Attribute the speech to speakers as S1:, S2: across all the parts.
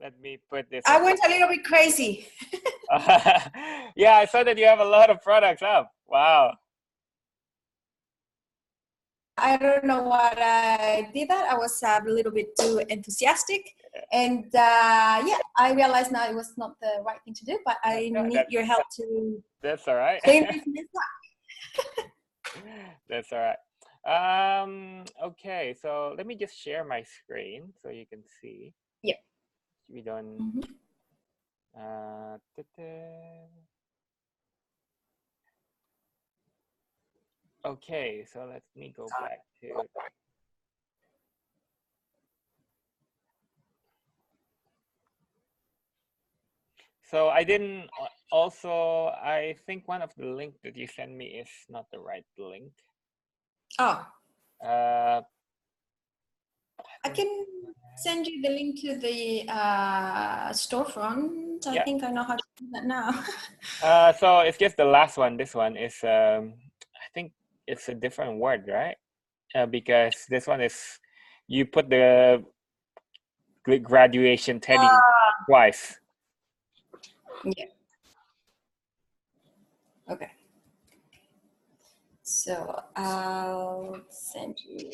S1: Let me put this.
S2: I went a little bit crazy.
S1: Yeah, I saw that you have a lot of products up. Wow.
S2: I don't know what I did that. I was a little bit too enthusiastic. And yeah, I realized now it was not the right thing to do, but I need your help to
S1: That's all right.
S2: clean this mess up.
S1: That's all right. Okay, so let me just share my screen so you can see.
S2: Yeah.
S1: We don't. Okay, so let me go back to. So I didn't. Also, I think one of the link that you sent me is not the right link.
S2: Oh.
S1: I
S2: can send you the link to the storefront. I think I know how to do that now.
S1: So it's just the last one. This one is, I think it's a different word, right? Because this one is, you put the graduation teddy twice.
S2: Yeah. Okay. So I'll send you.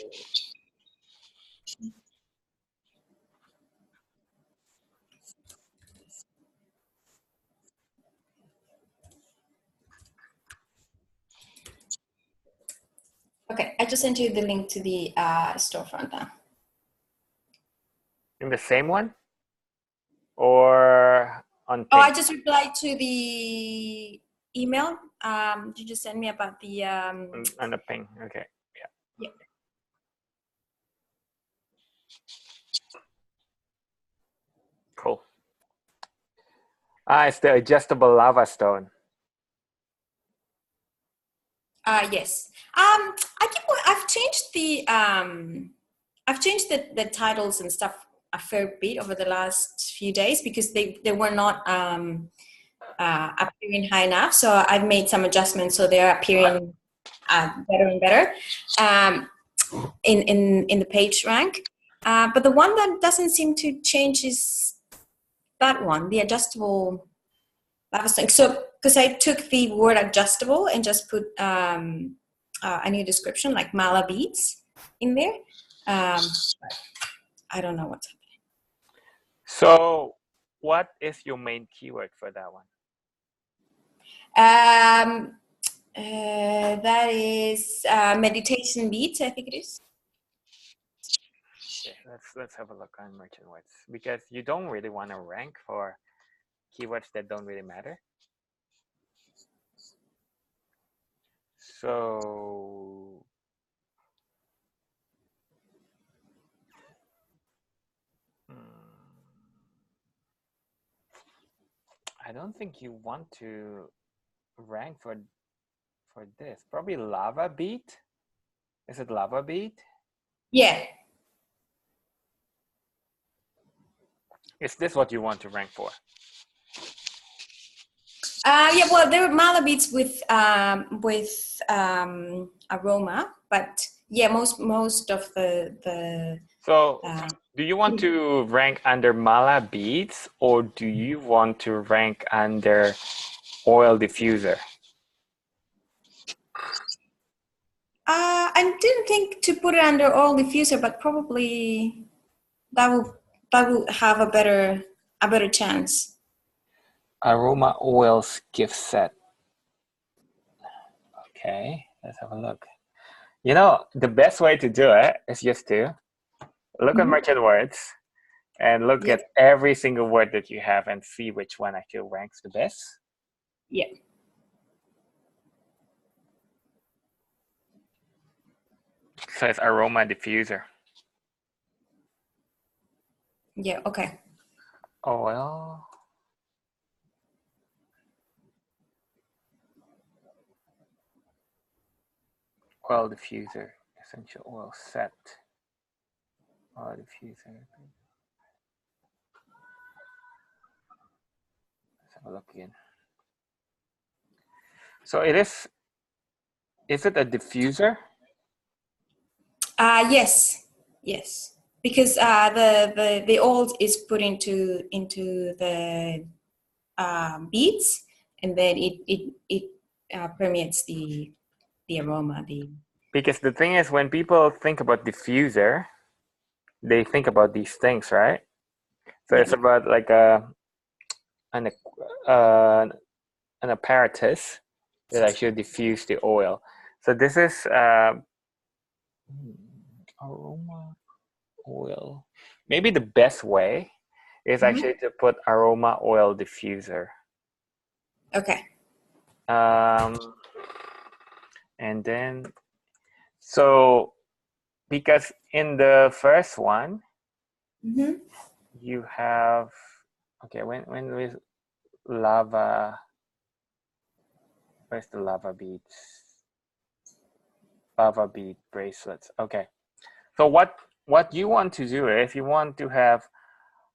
S2: Okay, I just sent you the link to the storefront now.
S1: In the same one? Or on ping?
S2: Oh, I just replied to the email. You just send me about the...
S1: on the ping, okay, yeah.
S2: Yeah.
S1: Cool. It's the adjustable lava stone.
S2: Yes. I've changed the titles and stuff a fair bit over the last few days because they were not appearing high enough. So I've made some adjustments so they're appearing better and better in the page rank. But the one that doesn't seem to change is that one, the adjustable lava stone. So because I took the word adjustable and just put a new description like mala beads in there. I don't know what's happening.
S1: So what is your main keyword for that one?
S2: That is meditation beads, I think it is.
S1: Okay, let's have a look on merchant words because you don't really want to rank for keywords that don't really matter. So I don't think you want to rank for this. Probably lava bead. Is it lava bead?
S2: Yeah.
S1: Is this what you want to rank for?
S2: Yeah, well, there were mala beads with aroma, but yeah, most of the.
S1: So, do you want to rank under mala beads or do you want to rank under oil diffuser?
S2: I didn't think to put it under oil diffuser, but probably that will have a better chance.
S1: Aroma oils gift set. Okay, let's have a look. You know, the best way to do it is just to look at merchant words and look at every single word that you have and see which one actually ranks the best.
S2: Yeah.
S1: So it's aroma diffuser.
S2: Yeah, okay.
S1: Oil. Oil diffuser, essential oil set. Oil diffuser. Let's have a look again. So it is it a diffuser?
S2: Yes. Yes. because the oil is put into the beads, and then it permeates the aroma.
S1: Because the thing is, when people think about diffuser, they think about these things, right? So
S2: Yeah.
S1: it's about like an apparatus that actually diffuse the oil. So this is aroma oil. Maybe the best way is actually to put aroma oil diffuser.
S2: Okay.
S1: And then, so because in the first one, you have, okay, when with lava, where's the lava beads? Lava bead bracelets. Okay. So what you want to do is you want to have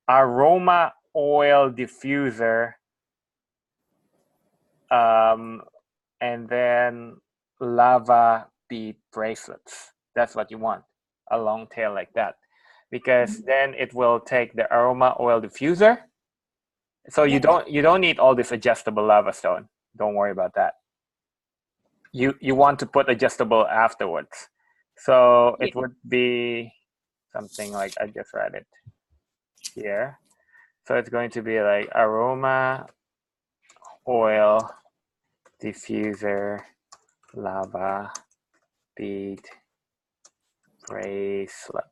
S1: aroma oil diffuser, and then lava bead bracelets. That's what you want, a long tail like that, because then it will take the aroma oil diffuser. So you don't need all this adjustable lava stone. Don't worry about that. You want to put adjustable afterwards. So it would be something like, I just read it here. So it's going to be like aroma oil diffuser lava bead bracelet,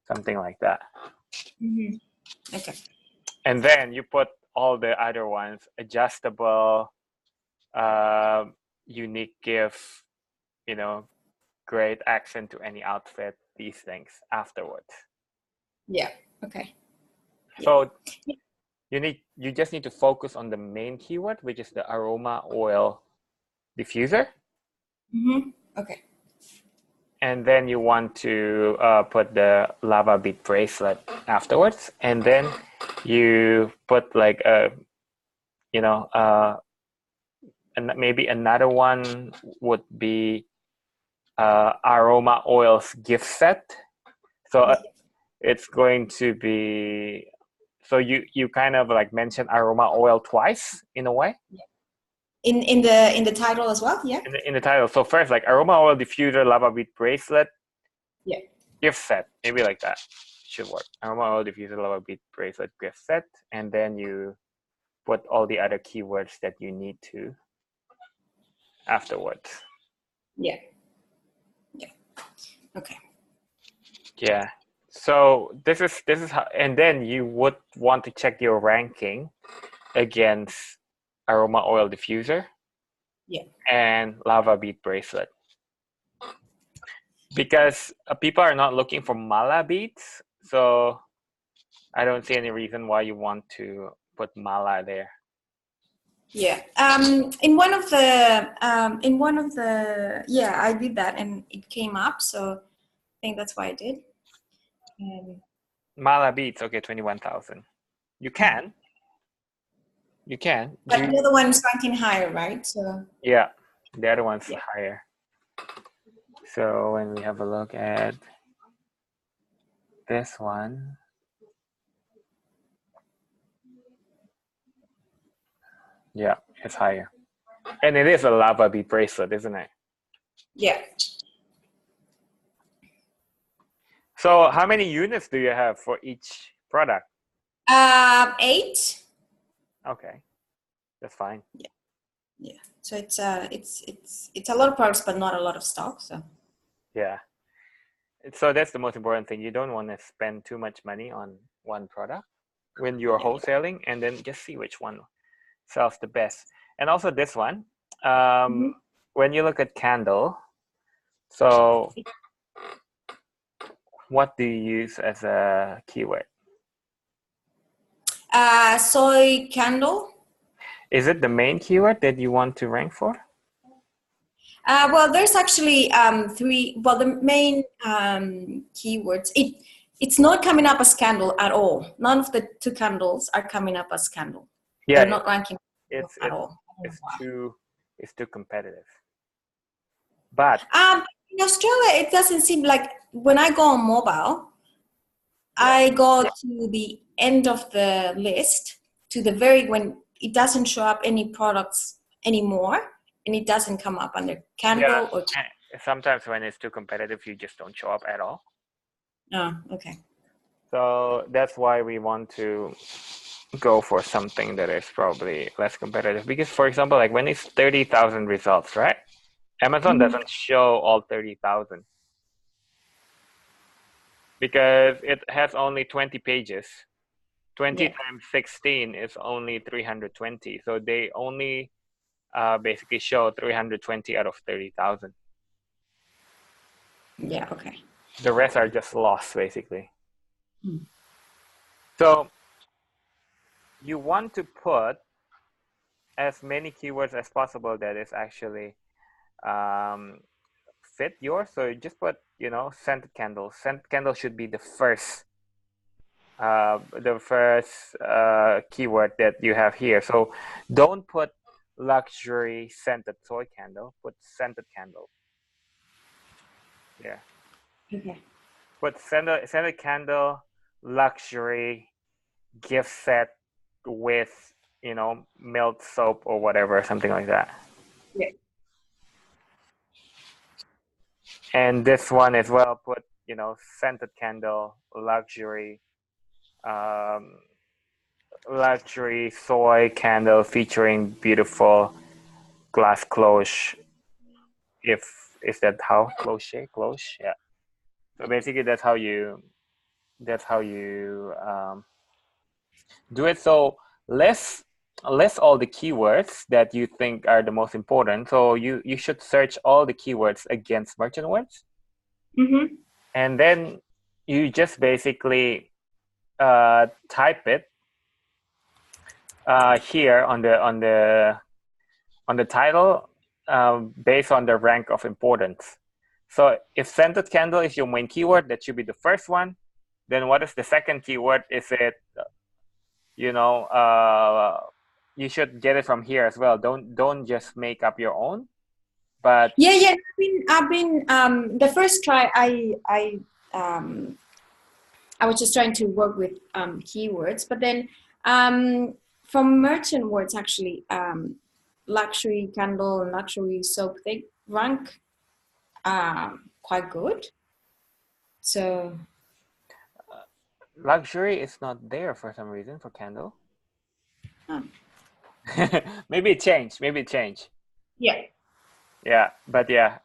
S1: something like that.
S2: Okay.
S1: And then you put all the other ones, adjustable, unique gift, great accent to any outfit, these things afterwards.
S2: Yeah. Okay.
S1: So you just need to focus on the main keyword, which is the aroma oil diffuser.
S2: Okay.
S1: And then you want to put the lava bead bracelet afterwards, and then you put like and maybe another one would be aroma oils gift set. So it's going to be, so you kind of like mentioned aroma oil twice in a way.
S2: In the title as well, yeah.
S1: In the title. So first, like aroma oil diffuser, lava bead bracelet, gift set, maybe like that should work. Aroma oil diffuser, lava bead bracelet, gift set, and then you put all the other keywords that you need to afterwards.
S2: Yeah. Okay.
S1: Yeah. So this is how, and then you would want to check your ranking against aroma oil diffuser and lava bead bracelet, because people are not looking for mala beads, so I don't see any reason why you want to put mala there.
S2: Yeah. In one of the I did that and it came up, so I think that's why I did.
S1: Mala beads, okay, 21,000. You can.
S2: But the other one's ranking higher, right? So
S1: yeah, the other one's higher. So when we have a look at this one, yeah, it's higher. And it is a lava bead bracelet, isn't it?
S2: Yeah.
S1: So how many units do you have for each product?
S2: 8.
S1: Okay, that's fine.
S2: Yeah. So it's a lot of products, but not a lot of stock. So
S1: yeah. So that's the most important thing. You don't want to spend too much money on one product when you're wholesaling, and then just see which one sells the best. And also this one, when you look at candle, so what do you use as a keyword?
S2: Soy candle.
S1: Is it the main keyword that you want to rank for?
S2: Well, there's actually 3. Well, the main keywords. It's not coming up as candle at all. None of the 2 candles are coming up as candle.
S1: Yeah,
S2: they're not ranking at all.
S1: It's too competitive. But
S2: In Australia, it doesn't seem like when I go on mobile, I go to the end of the list to the when it doesn't show up any products anymore, and it doesn't come up under candle or.
S1: Sometimes when it's too competitive, you just don't show up at all.
S2: Oh, okay.
S1: So that's why we want to go for something that is probably less competitive. Because, for example, like when it's 30,000 results, right? Amazon doesn't show all 30,000 because it has only 20 pages. 20 times 16 is only 320. So they only basically show 320 out of 30,000.
S2: Yeah, okay.
S1: The rest are just lost, basically. So you want to put as many keywords as possible that is actually fit yours. So you just put, scented candle. Scented candle should be the first keyword that you have here. So don't put luxury scented soy candle. Put scented candle. Yeah.
S2: Okay.
S1: Put scented candle, luxury, gift set with, milk soap or whatever, something like that.
S2: Yeah.
S1: And this one as well, put, scented candle, luxury, luxury soy candle featuring beautiful glass cloche. Is that how cloche? Yeah. So basically, that's how you do it. So list all the keywords that you think are the most important. So you should search all the keywords against merchant words, and then you just basically type it here on the title based on the rank of importance. So if scented candle is your main keyword, that should be the first one. Then what is the second keyword? Is it, you should get it from here as well. Don't just make up your own. But
S2: yeah, I've been the first try I was just trying to work with keywords, but then from merchant words actually luxury candle and luxury soap, they rank quite good. So
S1: luxury is not there for some reason for candle.
S2: Oh.
S1: Maybe it changed.
S2: Yeah.
S1: Yeah, but yeah,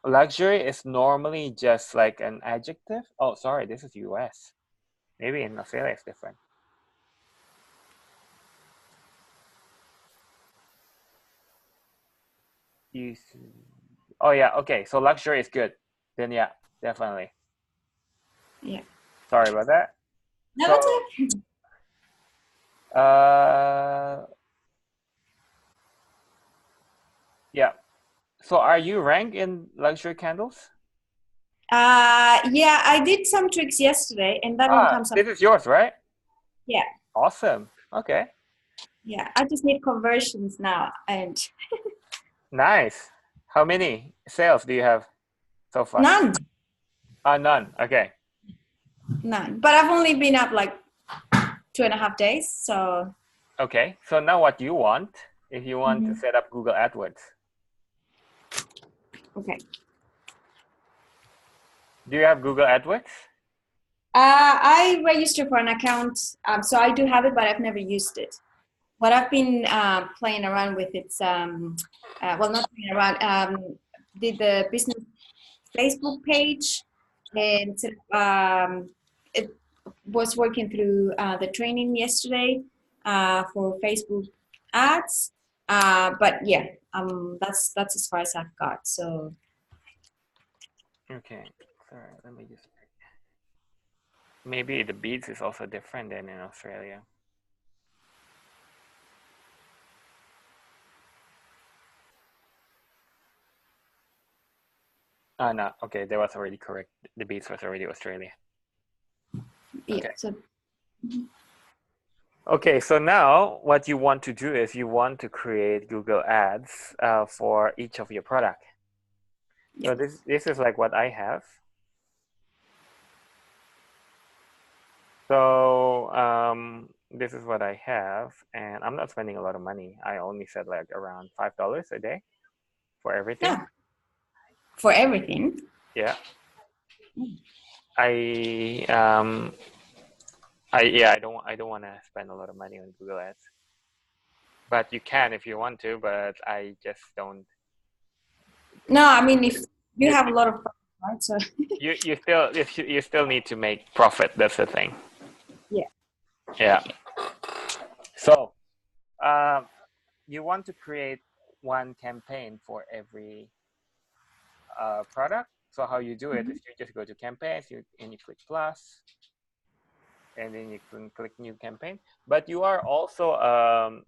S1: luxury is normally just like an adjective. Oh, sorry, this is US. Maybe in Australia it's different. Oh yeah, okay. So luxury is good. Then yeah, definitely.
S2: Yeah.
S1: Sorry about that.
S2: No, that's okay.
S1: Yeah. So are you ranked in luxury candles?
S2: Yeah, I did some tricks yesterday, and that one comes up.
S1: This is yours, right?
S2: Yeah.
S1: Awesome. Okay.
S2: Yeah, I just need conversions now, and
S1: Nice. How many sales do you have so far?
S2: none.
S1: None. Okay.
S2: None. But I've only been up like 2.5 days, so.
S1: Okay. So now what you want, if you want to set up Google AdWords.
S2: Okay.
S1: Do you have Google AdWords?
S2: I registered for an account, so I do have it, but I've never used it. What I've been playing around with, it's well, not playing around. Did the business Facebook page, and it was working through the training yesterday for Facebook ads. But yeah, that's as far as I've got. So.
S1: Okay. Sorry, let me just. Maybe the beads is also different than in Australia. No. Okay, that was already correct. The beads was already Australia.
S2: Yeah.
S1: Okay.
S2: So.
S1: Okay, so now what you want to do is you want to create Google Ads for each of your product. So this is like what I have. So this is what I have, and I'm not spending a lot of money. I only said like around $5 a day for everything.
S2: Yeah. For everything.
S1: Yeah. I I don't want to spend a lot of money on Google Ads, but you can if you want to. But I just don't.
S2: No, I mean if you
S1: You
S2: have a lot of problems, right? So
S1: you still need to make profit. That's the thing.
S2: yeah.
S1: Yeah. So you want to create one campaign for every product. So how you do it is you just go to campaigns and you click plus, and then you can click new campaign. But you are also a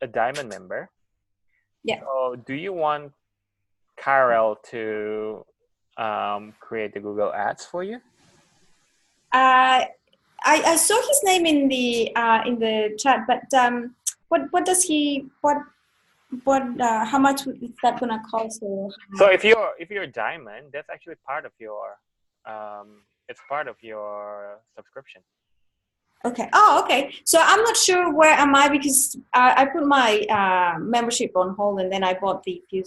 S1: diamond member.
S2: Yeah.
S1: So do you want Karel to create the Google Ads for you?
S2: I saw his name in the chat, but what does he what how much is that gonna cost?
S1: So if you're a diamond, that's actually part of your it's part of your subscription.
S2: Okay. Oh, okay. So I'm not sure where am I because I put my membership on hold and then I bought the few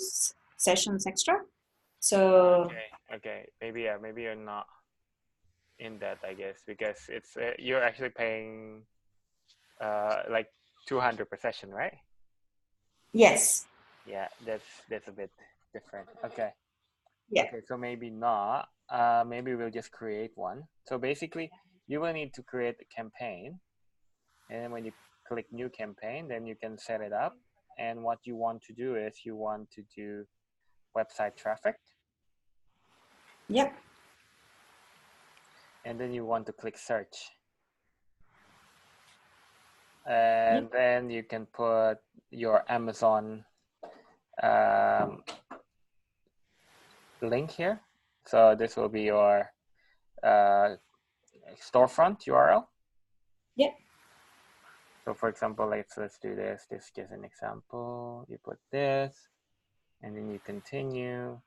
S2: sessions extra. So
S1: Okay. Maybe you're not in that, I guess, because it's you're actually paying like 200 per session, right?
S2: yes.
S1: Yeah, that's a bit different. Okay.
S2: Yeah.
S1: Okay, so maybe not. Maybe we'll just create one. So basically, you will need to create a campaign, and then when you click new campaign, then you can set it up. And what you want to do is you want to do website traffic,
S2: Yep.
S1: and then you want to click search. And then you can put your Amazon link here. So this will be your storefront URL.
S2: Yep.
S1: So for example, let's do this. This is just an example. You put this, and then you continue.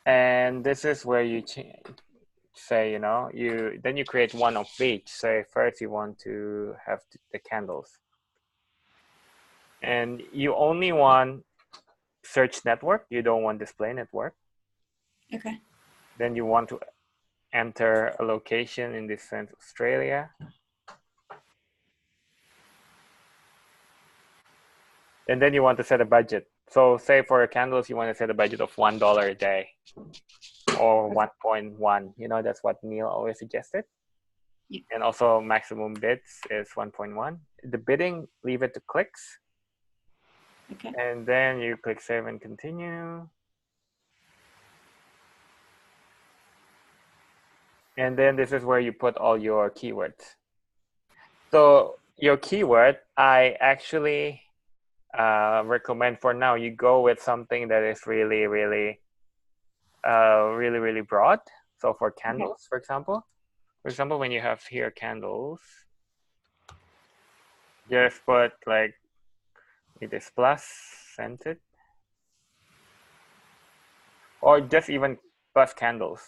S1: And this is where you say, then you create one of each. Say first you want to have the candles. And you only want search network. You don't want display network.
S2: Okay.
S1: Then you want to enter a location, in this sense, Australia. And then you want to set a budget. So say for your candles, you want to set a budget of $1 a day or 1.1. That's what Neil always suggested.
S2: Yeah.
S1: And also maximum bids is 1.1. The bidding, leave it to clicks.
S2: Okay.
S1: And then you click save and continue. And then this is where you put all your keywords. So your keyword, I actually recommend for now you go with something that is really, really, really broad. So for candles, for example, when you have here candles, just put like it is plus scented, or just even plus candles.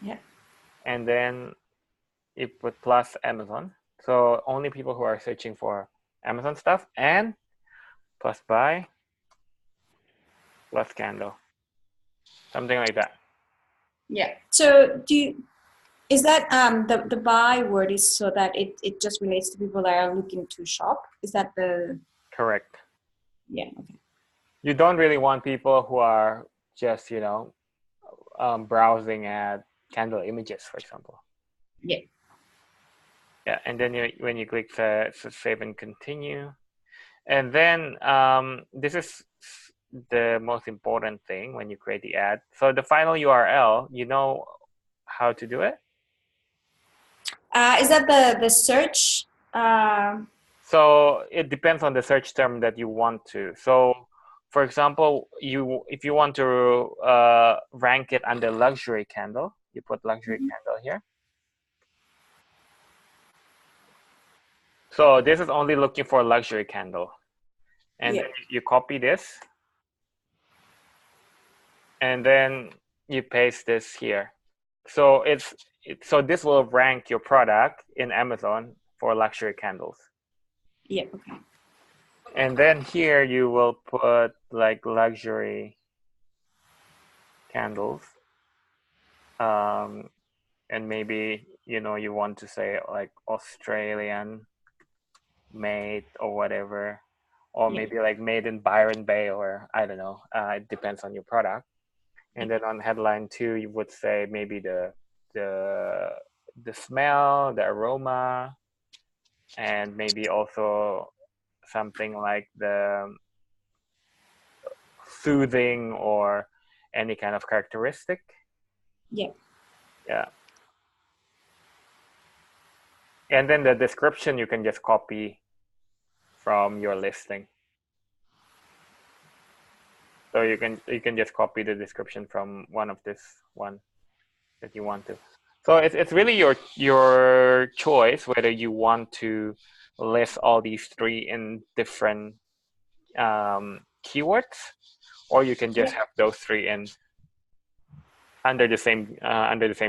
S2: Yeah.
S1: And then you put plus Amazon. So only people who are searching for Amazon stuff, and plus buy, plus candle, something like that.
S2: Yeah. So is that the buy word is so that it just relates to people that are looking to shop? Is that the
S1: Correct.
S2: yeah, okay.
S1: You don't really want people who are just browsing at candle images, for example.
S2: Yeah.
S1: Yeah, and then when you click save and continue, and then this is the most important thing when you create the ad. So the final URL, you know how to do it?
S2: Is that the search?
S1: So it depends on the search term that you want to. So for example, if you want to rank it under luxury candle, you put luxury candle here. So this is only looking for luxury candle. and then you copy this, and then you paste this here. So so this will rank your product in Amazon for luxury candles.
S2: Yeah. Okay.
S1: And then here you will put like luxury candles, and maybe you want to say like Australian made or whatever, or maybe like made in Byron Bay, or I don't know. It depends on your product. And then on headline 2, you would say maybe the smell, the aroma, and maybe also something like the soothing or any kind of characteristic.
S2: Yeah.
S1: Yeah. And then the description you can just copy from your listing. So you can just copy the description from one of this one that you want to. So it's really your choice whether you want to list all these 3 in different keywords, or you can just have those 3 in under the same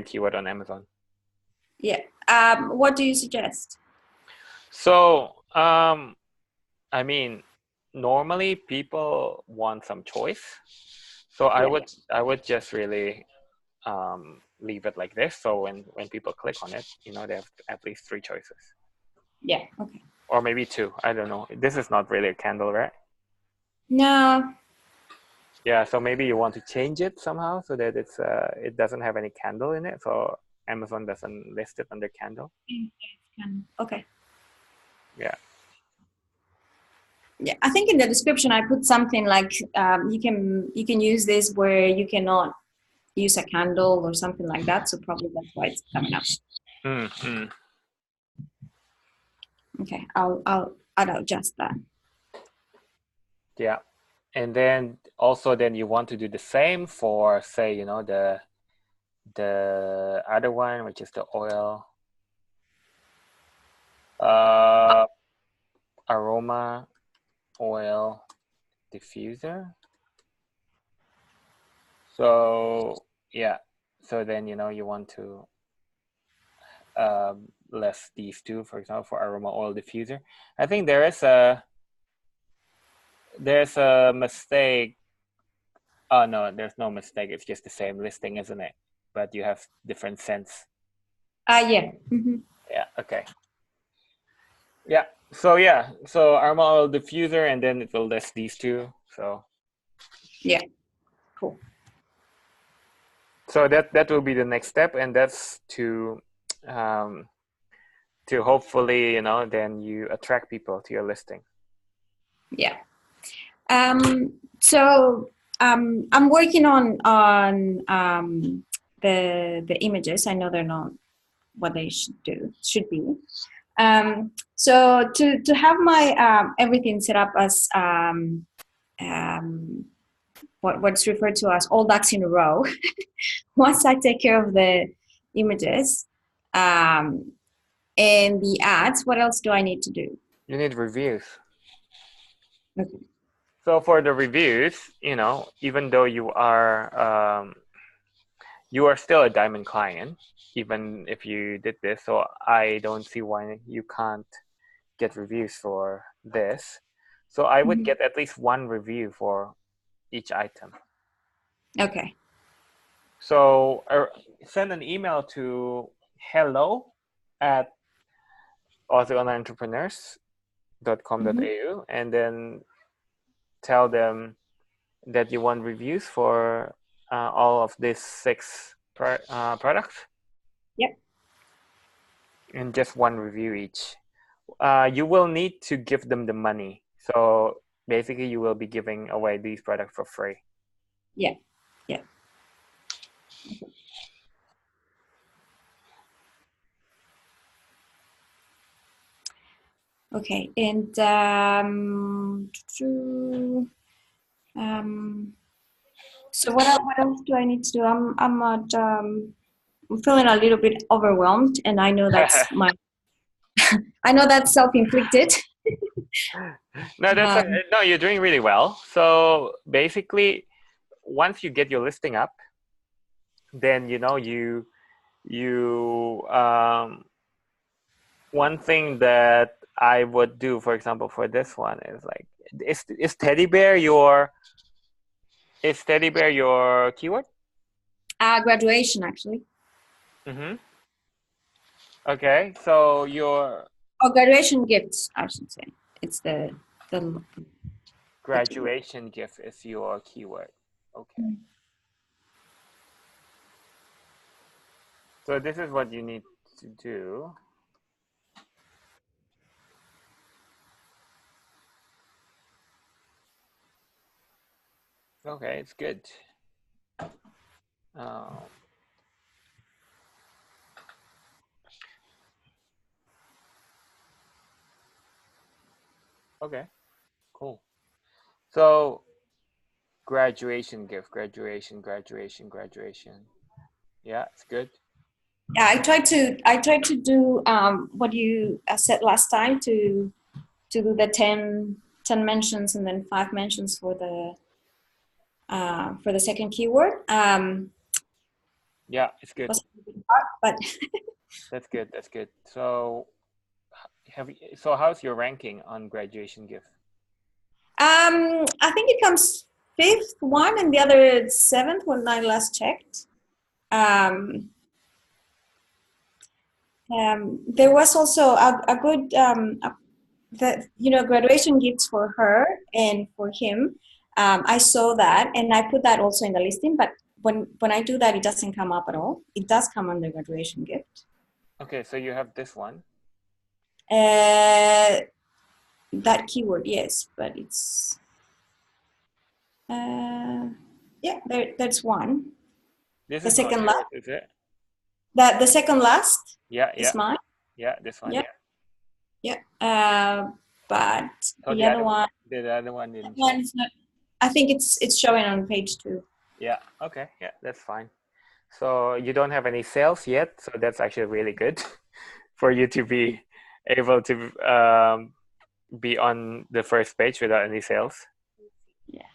S1: keyword on Amazon.
S2: Yeah. What do you suggest?
S1: So I mean, normally people want some choice. So I would just really leave it like this. So when people click on it, they have at least 3 choices.
S2: Yeah. Okay.
S1: Or maybe 2. I don't know. This is not really a candle, right?
S2: No.
S1: Yeah. So maybe you want to change it somehow so that it doesn't have any candle in it. So Amazon doesn't list it under candle.
S2: Okay.
S1: Yeah.
S2: Yeah, I think in the description I put something like you can use this where you cannot use a candle or something like that. So probably that's why it's coming up.
S1: Mm-hmm.
S2: Okay, I'll adjust that.
S1: Yeah, and then also then you want to do the same for, say, the other one, which is the oil aroma oil diffuser. So yeah, so then you want to list these 2, for example, for aroma oil diffuser. I think there's a mistake. Oh no, there's no mistake. It's just the same listing, isn't it? But you have different scents.
S2: Yeah. Mm-hmm.
S1: Yeah. Okay. Yeah. So aroma oil diffuser, and then it will list these 2. So
S2: yeah, cool.
S1: So that will be the next step, and that's to hopefully then you attract people to your listing.
S2: Yeah. So I'm working on the images. I know they're not what they should be. So to have my everything set up as what's referred to as all ducks in a row. Once I take care of the images and the ads, what else do I need to do?
S1: You need reviews.
S2: Okay.
S1: So for the reviews, even though you are still a diamond client, even if you did this. So I don't see why you can't get reviews for this. So I would get at least 1 review for each item.
S2: Okay.
S1: So send an email to hello@AussieOnlineEntrepreneurs.com.au and then tell them that you want reviews for all of these 6 products.
S2: Yep.
S1: And just 1 review each. You will need to give them the money. So basically, you will be giving away these products for free.
S2: Yeah. Yeah. Okay. And so what else do I need to do? I'm feeling a little bit overwhelmed, and I know that's I know that's self-inflicted.
S1: No, that's no, you're doing really well. So basically, once you get your listing up, then you one thing that I would do, for example, for this one is like, is teddy bear your keyword?
S2: Graduation, actually.
S1: Mm-hmm. Okay, so your
S2: Oh, graduation gifts, I should say. It's the keyword.
S1: graduation gift is your keyword. Okay. So this is what you need to do. Okay, it's good. Um, okay, cool. So graduation gift, graduation. Yeah, it's good.
S2: Yeah, I tried to do what you said last time to do the 10 mentions and then 5 mentions for the second keyword.
S1: Yeah, it's good.
S2: Was a bit hard, but
S1: That's good. That's good. So so how's your ranking on graduation gift?
S2: I think it comes fifth one and the other seventh when I last checked. Um, there was also a good graduation gifts for her and for him. I saw that and I put that also in the listing, but when I do that, it doesn't come up at all. It does come under graduation gift.
S1: Okay, so you have this one.
S2: That keyword, yes, but it's yeah, there's one.
S1: This
S2: The
S1: is not
S2: second last,
S1: yours, is it?
S2: the second last
S1: Yeah,
S2: is
S1: yeah,
S2: mine.
S1: yeah. This one,
S2: Yeah,
S1: yeah.
S2: yeah. But
S1: So
S2: the other one,
S1: the other one
S2: that
S1: didn't show.
S2: one is not. I think it's showing on page 2.
S1: Yeah. Okay. Yeah, that's fine. So you don't have any sales yet, so that's actually really good for you to be able to be on the first page without any sales.
S2: Yeah.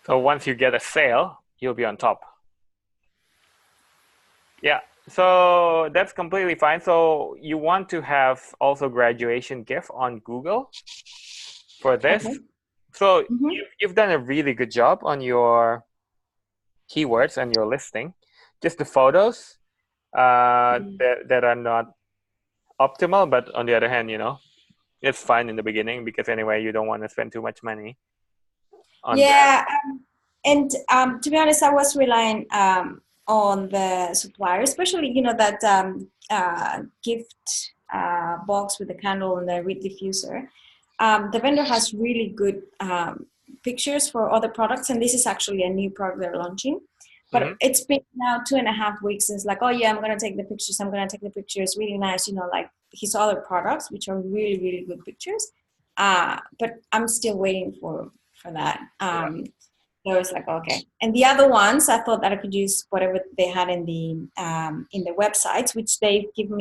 S1: So once you get a sale, you'll be on top. Yeah. So that's completely fine. So you want to have also graduation gift on Google for this.
S2: Okay.
S1: So
S2: Mm-hmm.
S1: you've done a really good job on your keywords and your listing. Just the photos that are not optimal, but on the other hand, it's fine in the beginning because anyway, you don't want to spend too much money on that.
S2: Yeah, and to be honest, I was relying on the supplier, especially that gift box with the candle and the reed diffuser. The vendor has really good pictures for other products, and this is actually a new product they're launching.
S1: Hmm.
S2: But it's been now 2.5 weeks. And it's like, oh yeah, I'm gonna take the pictures. I'm gonna take the pictures. Really nice, like his other products, which are really really good pictures. But I'm still waiting for that.
S1: Yeah.
S2: So it's like okay. And the other ones, I thought that I could use whatever they had in the websites, which they have given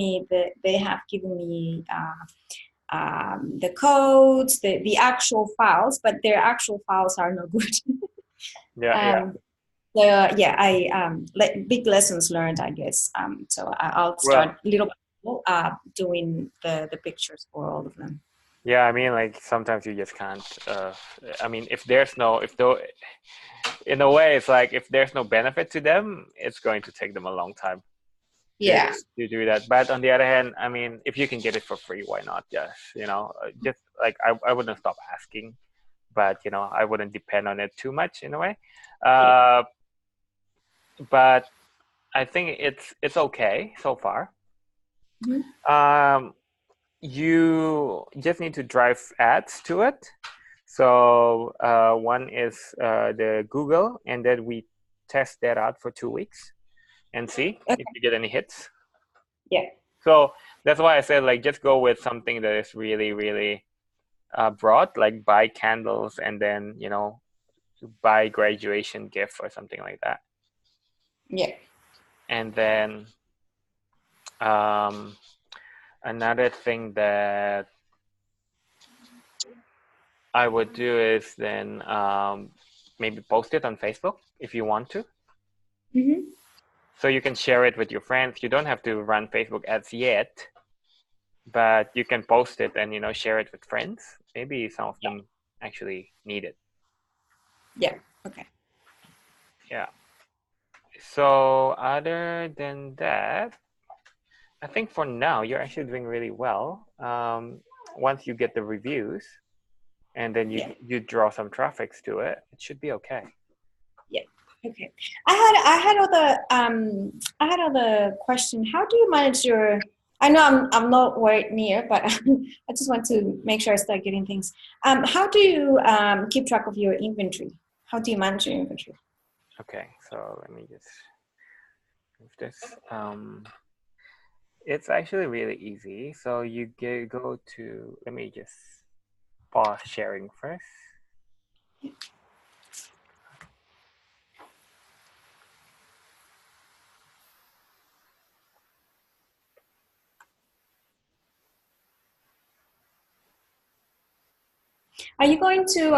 S2: me the codes, the actual files, but their actual files are not good.
S1: Yeah. Yeah.
S2: um, so yeah, I big lessons learned, I guess. So I'll
S1: Well,
S2: start little by little doing the pictures for all of them.
S1: yeah. I mean, like sometimes you just can't. I mean, if there's no, if though, in a way, it's like if there's no benefit to them, it's going to take them a long time to
S2: Yeah.
S1: to do that. But on the other hand, I mean, if you can get it for free, why not? Just like I wouldn't stop asking, but I wouldn't depend on it too much in a way.
S2: Yeah.
S1: Uh, but I think it's okay so far.
S2: Mm-hmm.
S1: You just need to drive ads to it. So one is the Google, and then we test that out for 2 weeks and see
S2: Okay.
S1: if you get any hits.
S2: Yeah.
S1: So that's why I said like just go with something that is really really broad, like buy candles and then buy graduation gift or something like that.
S2: Yeah.
S1: And then um, another thing that I would do is then maybe post it on Facebook if you want to.
S2: Mm-hmm.
S1: So you can share it with your friends. You don't have to run Facebook ads yet, but you can post it and share it with friends. Maybe some of them actually need it.
S2: Yeah. Okay.
S1: Yeah. So other than that, I think for now you're actually doing really well. Once you get the reviews and then
S2: Yeah.
S1: you draw some traffics to it, it should be okay.
S2: Yeah. Okay. I had other question. How do you manage your? I know I'm not right near, but I just want to make sure I start getting things. How do you keep track of your inventory? How do you manage your inventory?
S1: Okay, so let me just move this. It's actually really easy. So you go to, let me just pause sharing first.
S2: Are you going to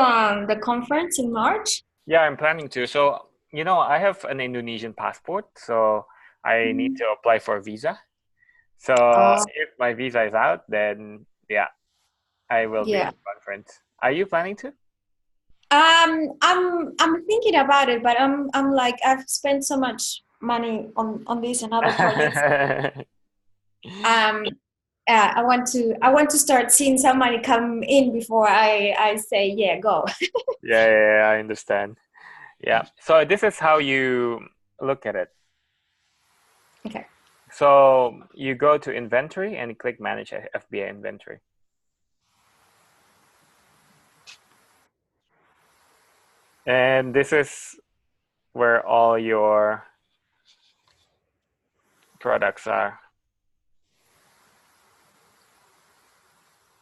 S2: the conference in March?
S1: Yeah, I'm planning to. So, I have an Indonesian passport, so I need
S2: Mhm.
S1: to apply for a visa. So if my visa is out, then yeah, I will be at
S2: Yeah.
S1: the conference. Are you planning to?
S2: I'm thinking about it, but I'm like I've spent so much money on this and other projects. Um, I want to start seeing some money come in before I say yeah, go.
S1: Yeah, I understand. Yeah. So this is how you look at it.
S2: Okay.
S1: So you go to inventory and you click manage FBA inventory. And this is where all your products are.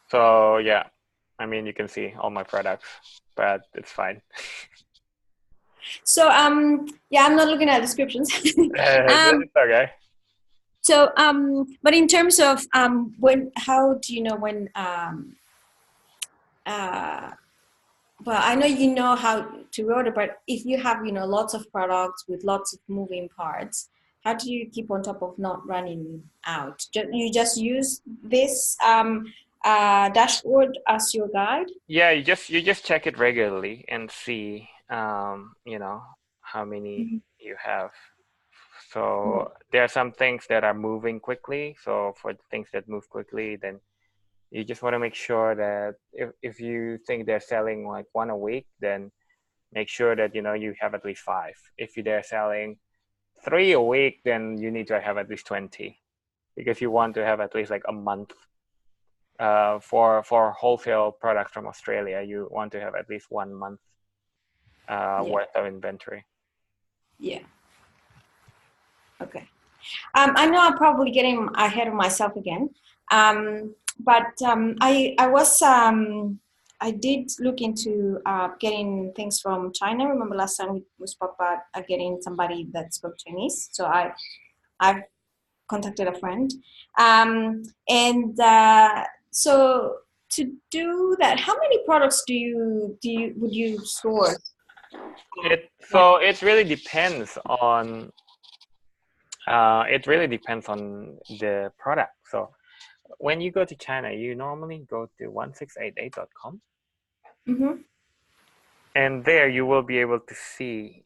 S1: So yeah, I mean, you can see all my products, but it's fine.
S2: So yeah, I'm not looking at descriptions.
S1: It's okay.
S2: So but in terms of when, how do you know when uh well, I know you know how to order, but if you have, lots of products with lots of moving parts, how do you keep on top of not running out? You just use this dashboard as your guide?
S1: Yeah, you just check it regularly and see, how many
S2: Mhm.
S1: you have.
S2: Yeah.
S1: So there are some things that are moving quickly. So for the things that move quickly, then you just want to make sure that if you think they're selling like one a week, then make sure that you have at least 5. If they're selling 3 a week, then you need to have at least 20, because you want to have at least like a month. For wholesale products from Australia, you want to have at least 1 month
S2: Yeah.
S1: worth of inventory.
S2: Yeah. Okay. I know I'm probably getting ahead of myself again, but I did look into getting things from China. Remember last time we spoke about getting somebody that spoke Chinese, so I've contacted a friend, and so to do that, how many products would you source?
S1: It really depends on the product. So when you go to China, you normally go to 1688.com,
S2: Mm-hmm.
S1: and there you will be able to see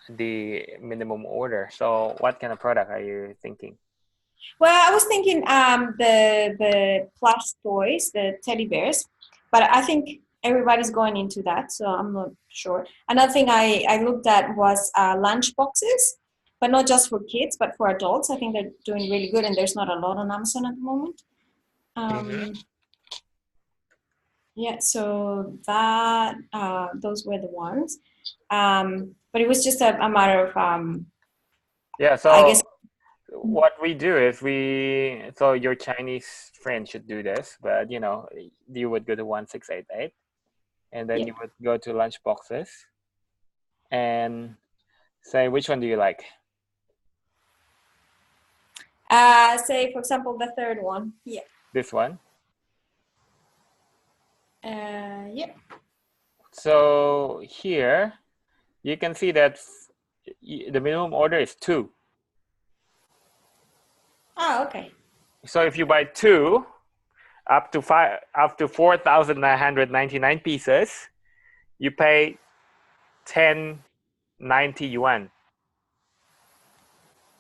S1: the minimum order. So what kind of product are you thinking?
S2: Well, I was thinking the plush toys, the teddy bears, but I think everybody's going into that, so I'm not sure. Another thing I looked at was lunch boxes, but not just for kids, but for adults. I think they're doing really good, and there's not a lot on Amazon at the moment.
S1: Mm-hmm.
S2: Yeah, so that those were the ones. But it was just a matter of
S1: Yeah,
S2: I guess.
S1: so what we do is so your Chinese friend should do this, but you would go to 1688, and then
S2: Yeah.
S1: you would go to lunch boxes and say which one do you like.
S2: Say for example the third one. Yeah.
S1: This one.
S2: Yeah.
S1: So here you can see that the minimum order is 2.
S2: Oh, okay.
S1: So if you buy 2 up to 4,999 pieces, you pay 1090 yuan.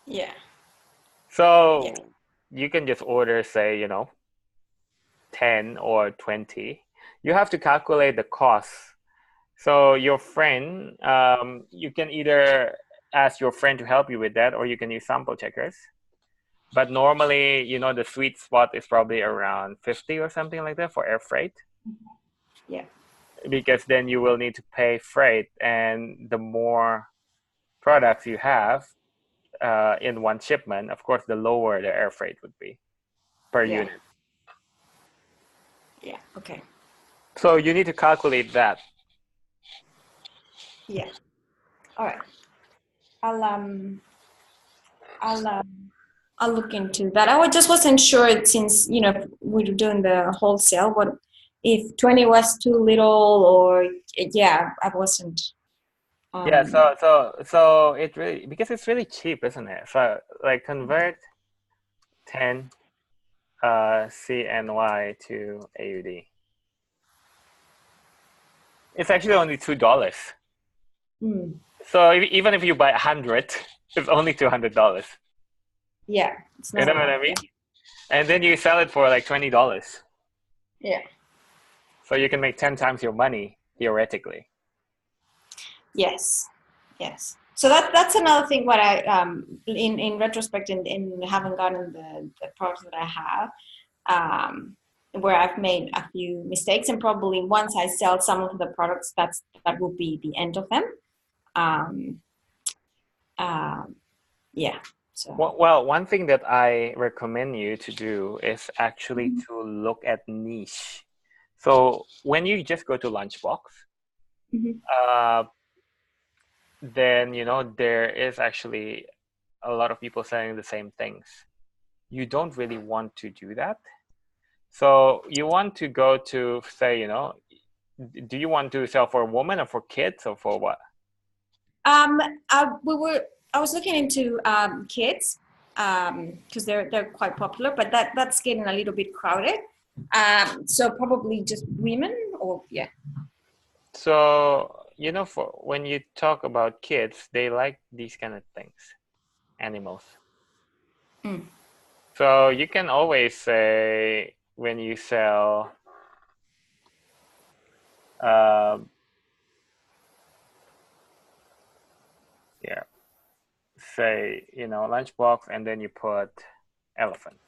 S2: Yeah. Yeah.
S1: So you can just order, say, 10 or 20. You have to calculate the cost. So your friend, you can either ask your friend to help you with that, or you can use sample checkers. But normally, the sweet spot is probably around 50 or something like that for air freight,
S2: Yeah.
S1: because then you will need to pay freight, and the more products you have in one shipment, of course, the lower the air freight would be per
S2: Yeah.
S1: unit.
S2: Yeah. Okay.
S1: So you need to calculate that.
S2: Yeah. All right. I'll I'll I'll look into that. I just wasn't sure since we were doing the wholesale. What if 20 was too little, or yeah, I wasn't.
S1: Yeah,
S2: Um,
S1: so it really, because it's really cheap, isn't it? So like convert 10 CNY to AUD. It's actually only $2.
S2: mm,
S1: So even if you buy 100, it's only $200.
S2: yeah, it's
S1: You
S2: not
S1: know
S2: a
S1: what
S2: lot.
S1: I mean? And then you sell it for like $20.
S2: Yeah.
S1: So you can make 10 times your money theoretically.
S2: Yes. Yes. So that's another thing. What I in retrospect, in having gotten the products that I have, where I've made a few mistakes, and probably once I sell some of the products, that will be the end of them. Um, um, yeah. So.
S1: Well, one thing that I recommend you to do is actually to look at niche. So when you just go to Lunchbox,
S2: Mhm.
S1: uh, then there is actually a lot of people selling the same things. You don't really want to do that. So you want to go to, say, do you want to sell for a woman or for kids or for what?
S2: Um, I was looking into kids because they're quite popular, but that's getting a little bit crowded. So probably just women, or yeah.
S1: So, for when you talk about kids, they like these kind of things, animals.
S2: Mm.
S1: So you can always say when you sell, um, yeah, say, lunchbox, and then you put elephant.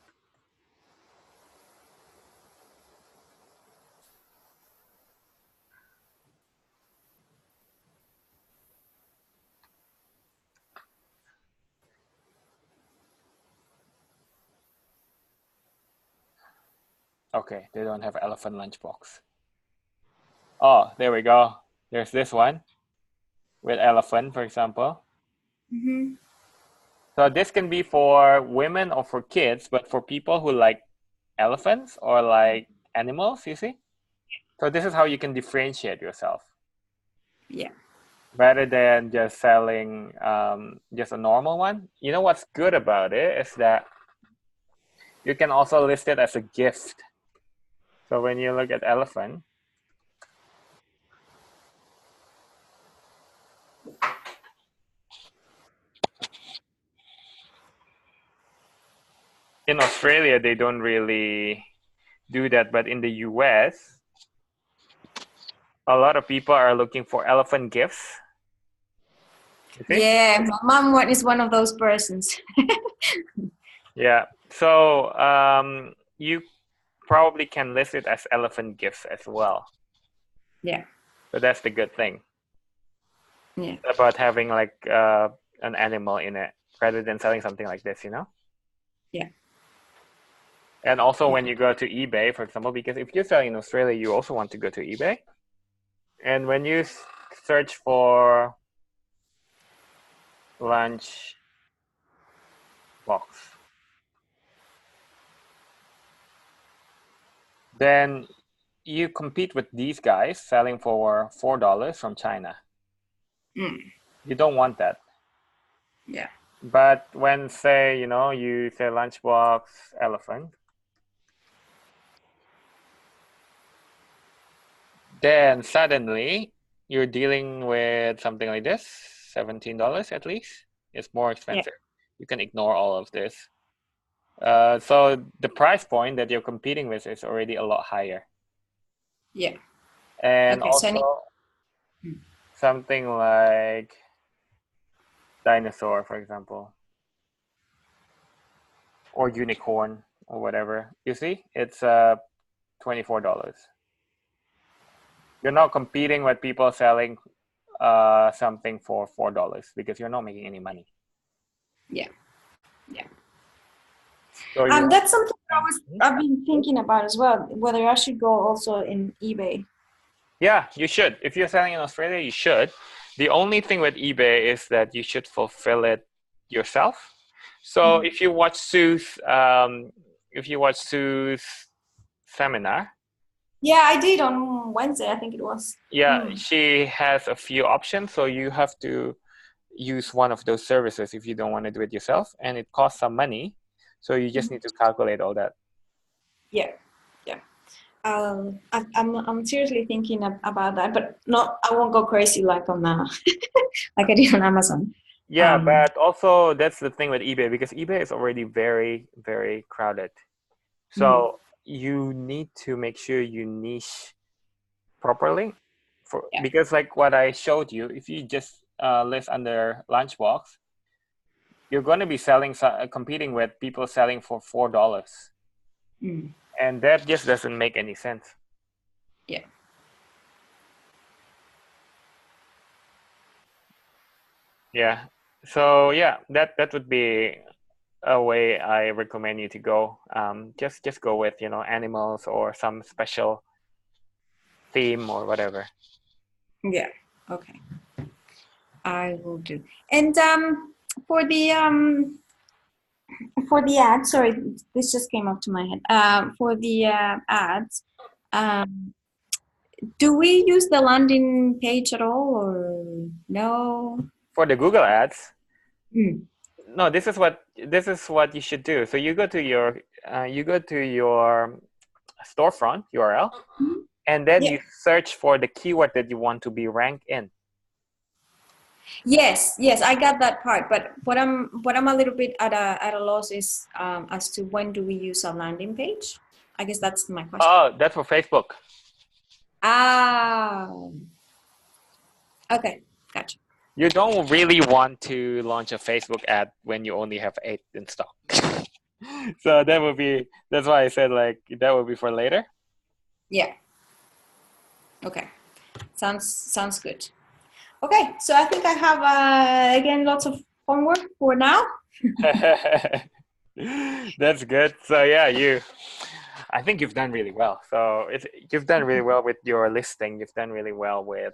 S1: Okay, they don't have elephant lunchbox. Oh, there we go. There's this one with elephant, for example.
S2: Mm-hmm.
S1: So this can be for women or for kids, but for people who like elephants or like animals, you see? So this is how you can differentiate yourself
S2: Yeah.
S1: rather than just selling just a normal one. You know what's good about it is that you can also list it as a gift. So when you look at elephant, in Australia, they don't really do that, but in the US, a lot of people are looking for elephant gifts. You see?
S2: Yeah, my mom is one of those persons.
S1: Yeah. So you probably can list it as elephant gifts as well.
S2: Yeah.
S1: So that's the good thing
S2: Yeah.
S1: about having like an animal in it rather than selling something like this.
S2: Yeah.
S1: And also
S2: Yeah.
S1: when you go to eBay, for example, because if you're selling in Australia, you also want to go to eBay. And when you search for lunch box, then you compete with these guys selling for $4 from China. You don't want that.
S2: Yeah.
S1: But when, say, you say lunchbox elephant, then suddenly you're dealing with something like this, $17 at least. It's more expensive. You can ignore all of this. So the price point that you're competing with is already a lot higher.
S2: Yeah.
S1: And
S2: Okay.
S1: also something like dinosaur, for example, or unicorn or whatever. You see, it's $24. You're not competing with people selling something for $4 because you're not making any money.
S2: Yeah. Yeah.
S1: So
S2: That's something I've been thinking about as well, whether I should go also in eBay.
S1: Yeah, you should. If you're selling in Australia, you should. The only thing with eBay is that you should fulfill it yourself. So if you watch Sue's seminar,
S2: yeah, I did on Wednesday, I think it was.
S1: yeah, she has a few options. So you have to use one of those services if you don't want to do it yourself, and it costs some money. So you just need to calculate all that.
S2: Yeah, yeah. I'm seriously thinking about that, but not. I won't go crazy like on like I did on Amazon.
S1: Yeah, but also that's the thing with eBay, because eBay is already very, very crowded. So you need to make sure you niche properly, because like what I showed you, if you just list under lunchbox, you're going to be competing with people selling for $4, and that just doesn't make any sense.
S2: Yeah.
S1: Yeah. So yeah, that would be a way I recommend you to go. Just go with animals or some special theme or whatever.
S2: Yeah. Okay. I will do. And for the ads, sorry, this just came up to my head. For the ads, do we use the landing page at all, or no?
S1: For the Google ads, no. This is what you should do. So you go to your storefront URL, and then you search for the keyword that you want to be ranked in.
S2: Yes, I got that part. But what I'm a little bit at a loss is as to when do we use a landing page? I guess that's my question.
S1: Oh, that's for Facebook.
S2: Okay, gotcha.
S1: You don't really want to launch a Facebook ad when you only have 8 in stock. So that's why I said like that would be for later.
S2: Yeah. Okay. Sounds good. Okay, so I think I have again lots of homework for now.
S1: That's good. So yeah, I think you've done really well. So you've done really well with your listing. You've done really well with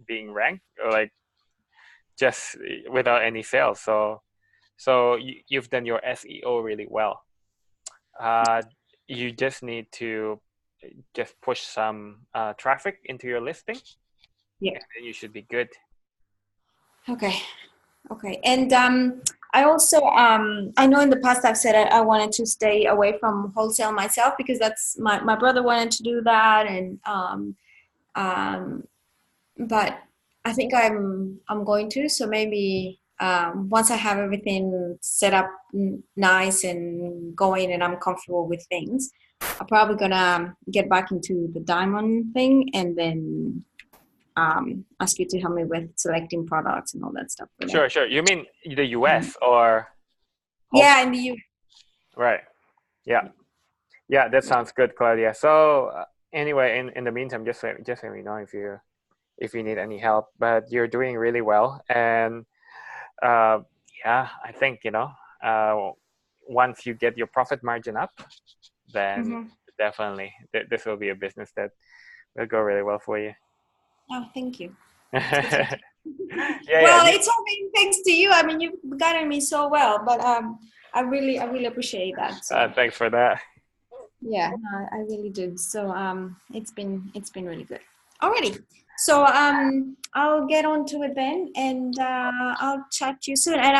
S1: being ranked, or like just without any sales. So you've done your SEO really well. You just need to just push some traffic into your listing.
S2: Yeah.
S1: And then you should be good.
S2: Okay. And I also I know in the past I've said I wanted to stay away from wholesale myself, because that's my brother wanted to do that, and but I think I'm going to. So maybe once I have everything set up nice and going, and I'm comfortable with things, I'm probably gonna get back into the diamond thing, and then ask you to help me with selecting products and all that stuff.
S1: Sure. You mean the US or?
S2: Yeah, in the US.
S1: Right. Yeah. That sounds good, Claudia. So anyway, in the meantime, just let me know if you need any help. But you're doing really well, and I think once you get your profit margin up, then definitely this will be a business that will go really well for you.
S2: Oh, thank you. It's all been thanks to you. I mean, you've guided me so well, but I really appreciate that. So.
S1: Thanks for that.
S2: Yeah, no, I really do. So it's been really good. Alrighty. So I'll get on to it then, and I'll chat to you soon. And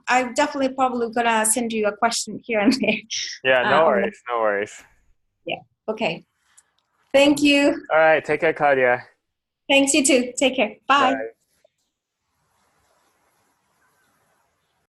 S2: I'm definitely probably gonna send you a question here and there.
S1: Yeah, no
S2: On the,
S1: worries, no worries.
S2: yeah. Okay. Thank you.
S1: All right, take care, Claudia.
S2: Thanks, you too. Take care. Bye.
S1: Bye.